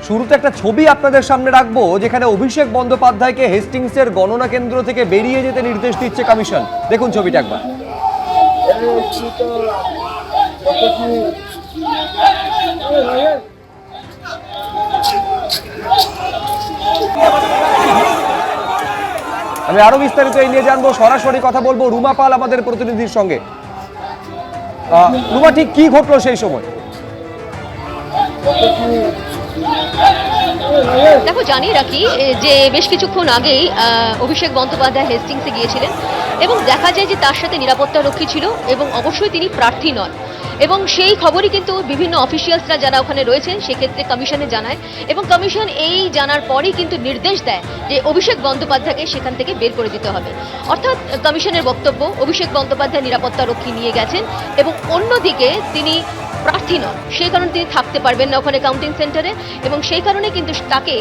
শুরুতে একটা ছবি আপনাদের সামনে রাখবো, যেখানে অভিষেক বন্দ্যোপাধ্যায়কে হেস্টিংসের গণনা কেন্দ্র থেকে বেরিয়ে যেতে নির্দেশ দিচ্ছে কমিশন। দেখুন ছবিটা একবার। আমি আরো বিস্তারিত এই নিয়ে জানবো, সরাসরি কথা বলবো রুমা পাল আমাদের প্রতিনিধির সঙ্গে। রুমা, ঠিক কি ঘটলো সেই সময়? দেখো, জানিয়ে রাখি যে বেশ কিছুক্ষণ আগেই অভিষেক বন্দ্যোপাধ্যায় হেস্টিংসে গিয়েছিলেন এবং দেখা যায় যে তার সাথে নিরাপত্তা রক্ষী ছিল এবং অবশ্যই তিনি প্রার্থী নন। এবং সেই খবরই কিন্তু বিভিন্ন অফিসিয়ালসরা যারা ওখানে রয়েছেন সেক্ষেত্রে কমিশনে জানায় এবং কমিশন এই জানার পরেই কিন্তু নির্দেশ দেয় যে অভিষেক বন্দ্যোপাধ্যায়কে সেখান থেকে বের করে দিতে হবে। অর্থাৎ কমিশনের বক্তব্য, অভিষেক বন্দ্যোপাধ্যায় নিরাপত্তা রক্ষী নিয়ে গেছেন এবং অন্যদিকে তিনি প্রার্থী নন, সেই কারণে তিনি থাকতে পারবেন না ওখানে কাউন্টিং সেন্টারে এবং সেই কারণে কিন্তু তাকে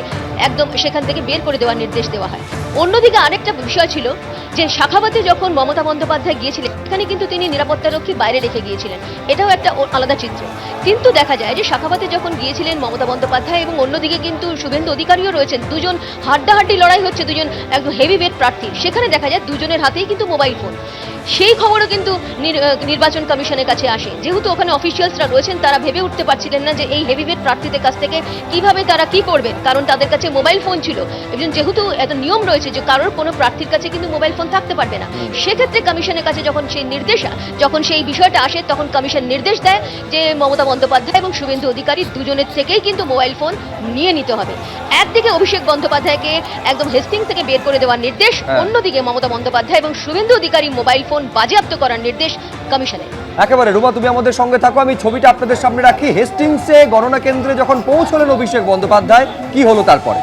একদম সেখান থেকে বের করে দেওয়ার নির্দেশ দেওয়া হয়। অন্যদিকে আরেকটা বিষয় ছিল যে শাখাবাতে যখন মমতা বন্দ্যোপাধ্যায় গিয়েছিলেন এখানে কিন্তু তিনি নিরাপত্তারক্ষী বাইরে রেখে গিয়েছিলেন, এটাও একটা আলাদা চিত্র। কিন্তু দেখা যায় যে শাখাবাতে যখন গিয়েছিলেন মমতা বন্দ্যোপাধ্যায় এবং অন্যদিকে কিন্তু শুভেন্দু অধিকারীও রয়েছেন, দুজন হাড্ডাহাড্ডি লড়াই হচ্ছে, দুজন একদম হেভি ওয়েট প্রার্থী, সেখানে দেখা যায় দুজনের হাতেই কিন্তু মোবাইল ফোন। সেই খবরও কিন্তু নির্বাচন কমিশনের কাছে আসে। যেহেতু ওখানে অফিসিয়ালসরা রয়েছেন তারা ভেবে উঠতে পারছিলেন না যে এই হেভিওয়েট প্রার্থীদের কাছ থেকে কিভাবে তারা কি করবেন, কারণ তাদের কাছে মোবাইল ফোন ছিল এবং যেহেতু এত নিয়ম রয়েছে যে কারোর কোনো প্রার্থীর কাছে কিন্তু মোবাইল ফোন থাকতে পারবে না। সেক্ষেত্রে কমিশনের কাছে যখন সেই বিষয়টা আসে তখন কমিশন নির্দেশ দেয় যে মমতা বন্দ্যোপাধ্যায় এবং শুভেন্দু অধিকারী দুজনের থেকেই কিন্তু মোবাইল ফোন নিয়ে নিতে হবে। একদিকে অভিষেক বন্দ্যোপাধ্যায়কে একদম হেস্টিংস থেকে বের করে দেওয়ার নির্দেশ, অন্যদিকে মমতা বন্দ্যোপাধ্যায় এবং শুভেন্দু অধিকারী মোবাইল ফোন বাজেয়াপ্ত করার নির্দেশ কমিশনের। একেবারে রুমা, তুমি আমাদের সঙ্গে থাকো, আমি ছবিটা আপনাদের সামনে রাখি। হেস্টিংসে গণনা কেন্দ্রে যখন পৌঁছলেন অভিষেক বন্দ্যোপাধ্যায়, কি হলো তারপরে?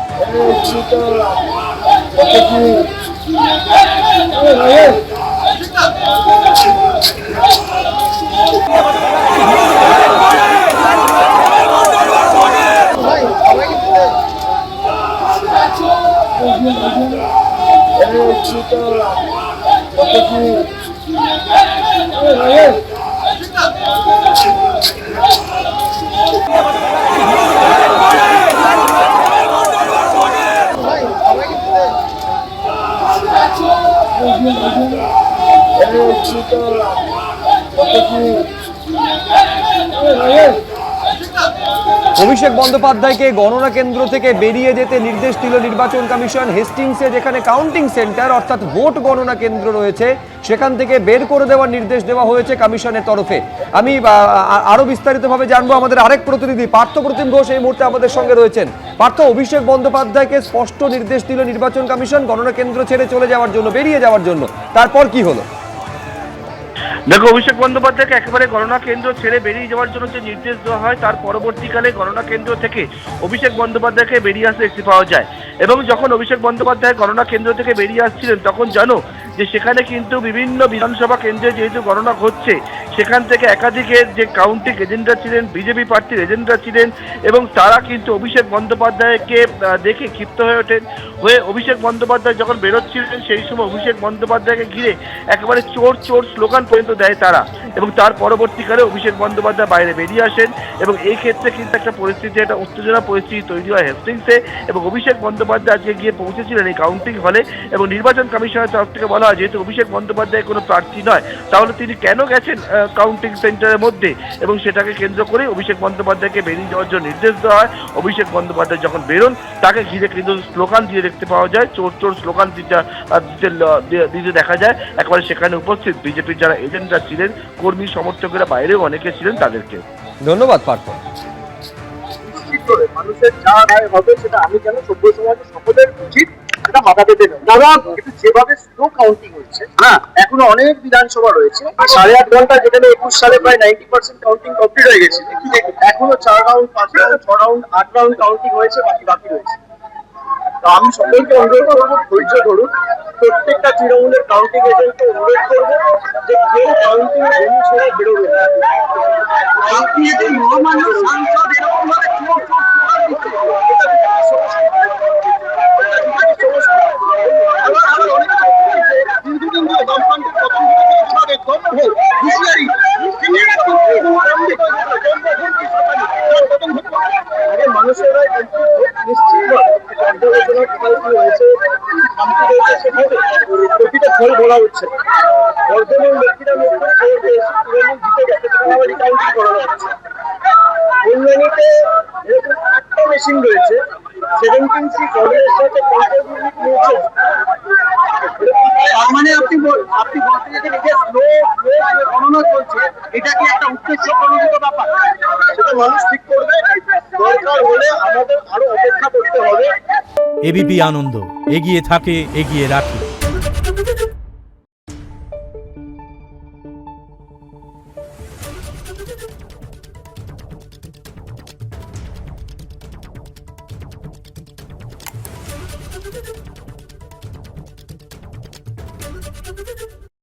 অভিষেক বন্দ্যোপাধ্যায়কে গণনা কেন্দ্র থেকে বেরিয়ে যেতে নির্দেশ দিল নির্বাচন কমিশন। হেস্টিংসে যেখানে কাউন্টিং সেন্টার অর্থাৎ ভোট গণনা কেন্দ্র রয়েছে সেখান থেকে বের করে দেওয়ার নির্দেশ দেওয়া হয়েছে কমিশনের তরফে। আমি আরো বিস্তারিতভাবে জানবো, আমাদের আরেক প্রতিনিধি পার্থ প্রতিম ঘোষ এই মুহূর্তে আমাদের সঙ্গে রয়েছেন। পার্থ, অভিষেক বন্দ্যোপাধ্যায়কে স্পষ্ট নির্দেশ দিল নির্বাচন কমিশন গণনা কেন্দ্র ছেড়ে চলে যাওয়ার জন্য, বেরিয়ে যাওয়ার জন্য, তারপর কি হলো? দেখো, অভিষেক বন্দ্যোপাধ্যায়কে একেবারে গণনা কেন্দ্র ছেড়ে বেরিয়ে যাওয়ার জন্য যে নির্দেশ দেওয়া হয় তার পরবর্তীকালে গণনা কেন্দ্র থেকে অভিষেক বন্দ্যোপাধ্যায়কে বেরিয়ে আসতে দেখতে পাওয়া যায়। এবং যখন অভিষেক বন্দ্যোপাধ্যায় গণনা কেন্দ্র থেকে বেরিয়ে আসছিলেন তখন জানো যে সেখানে কিন্তু বিভিন্ন বিধানসভা কেন্দ্রে যেহেতু গণনা হচ্ছে সেখান থেকে একাধিকের যে কাউন্টিং এজেন্টরা ছিলেন, বিজেপি প্রার্থীর এজেন্টরা ছিলেন এবং তারা কিন্তু অভিষেক বন্দ্যোপাধ্যায়কে দেখে ক্ষিপ্ত হয়ে ওঠেন। অভিষেক বন্দ্যোপাধ্যায় যখন বেরোচ্ছিলেন সেই সময় অভিষেক বন্দ্যোপাধ্যায়কে ঘিরে একেবারে চোর চোর স্লোগান পর্যন্ত দেয় তারা এবং তার পরবর্তীকালে অভিষেক বন্দ্যোপাধ্যায় বাইরে বেরিয়ে আসেন এবং এই ক্ষেত্রে কিন্তু একটা পরিস্থিতি, একটা উত্তেজনা পরিস্থিতি তৈরি হয় হেস্টিংসে এবং অভিষেক বন্দ্যোপাধ্যায় আজকে গিয়ে পৌঁছেছিলেন এই কাউন্টিং হলে এবং নির্বাচন কমিশনের তরফ থেকে বলা হয় যেহেতু অভিষেক বন্দ্যোপাধ্যায় কোনো প্রার্থী নয় তাহলে তিনি কেন গেছেন কাউন্টিং সেন্টারের মধ্যে এবং সেটাকে কেন্দ্র করে অভিষেক বন্দ্যোপাধ্যায়কে বেরিয়ে যাওয়ার জন্য নির্দেশ দেওয়া হয়। অভিষেক বন্দ্যোপাধ্যায় যখন বেরোন তাকে ঘিরে কিন্তু স্লোগান দিয়ে দেখতে পাওয়া যায়, চোর চোর স্লোগান দিতে দেখা যায়। একেবারে সেখানে উপস্থিত বিজেপির যারা এজেন্টরা ছিলেন, কর্মী সমর্থকেরা বাইরেও অনেকে ছিলেন তাদেরকে। ধন্যবাদ পার্থ। মানুষের যা রায় হবে সেটা আমি কেন সভ্য সমাজে সকলের উচিত সেটা মাথা পেতে নেই। দাদা, কিন্তু যেভাবে স্লো কাউন্টিং হচ্ছে, হ্যাঁ এখনো অনেক বিধানসভা রয়েছে, 8.5 ঘন্টা যেখানে 21 সালে প্রায় 90% কাউন্টিং কমপ্লিট হয়ে গেছে, এখনো 4 round 5 round 6 round 8 round counting হয়েছে, বাকি রয়েছে। তো আমি সকলকে অনুরোধ করবো ধৈর্য ধরুন, প্রত্যেকটা তৃণমূলের কাউন্টিং এজেন্টকে অনুরোধ করবো যে কেউ কাউন্টিং জমি ছেড়ে বেরোবে না। মানুষেরা গাফিলতি হয়েছে, খামতি হয়েছে, সেভাবে প্রতিটা ফল বলা হচ্ছে না। বর্ধমানের ব্যক্তিরা মুখ করে খবর পেয়েছে তৃণমূল জিতে গেছে, সেখানে আবার রিকাউন্টিং করানো হচ্ছে। কল্যাণীতে এরকম একটা মেশিন রয়েছে, 17C কলেজের সাথে কন্ট্রোল নিয়েছে। তার মানে আপনি বলতে চাইছেন এই যে স্লো গণনা চলছে, এটা কি একটা উদ্দেশ্য প্রণোদিত ব্যাপার? সেটা মানুষ ঠিক করবে। দরকার হলে আমাদের আরো অপেক্ষা করতে হবে। এবিপি আনন্দ, এগিয়ে থাকে, এগিয়ে রাখে।